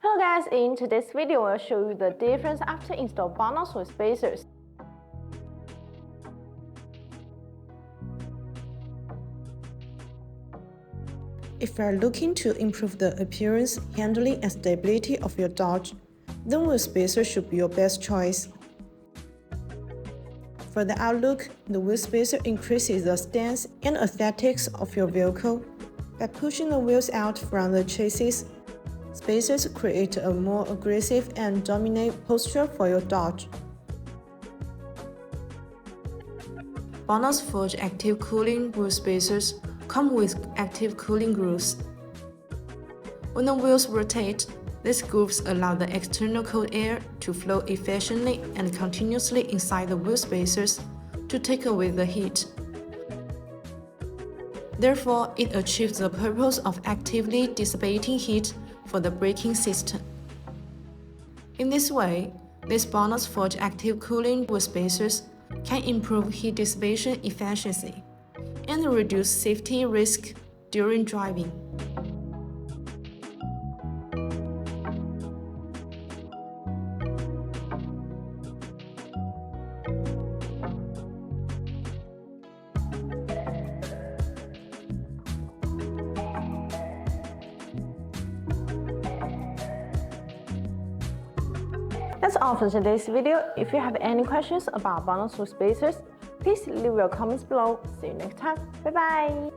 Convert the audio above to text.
Hello guys, in today's video I'll show you the difference after install BONOSS with spacers. If you are looking to improve the appearance, handling and stability of your Dodge, then wheel spacer should be your best choice. For the outlook, the wheel spacer increases the stance and aesthetics of your vehicle. By pushing the wheels out from the chassis, spacers create a more aggressive and dominant posture for your Dodge. BONOSS Forge active cooling wheel spacers come with active cooling grooves. When the wheels rotate, these grooves allow the external cold air to flow efficiently and continuously inside the wheel spacers to take away the heat. Therefore, it achieves the purpose of actively dissipating heat for the braking system. In this way, these BONOSS Forge active cooling wheel spacers can improve heat dissipation efficiency and reduce safety risk during driving. That's all for today's video. If you have any questions about BONOSS with spacers, please leave your comments below. See you next time. Bye bye!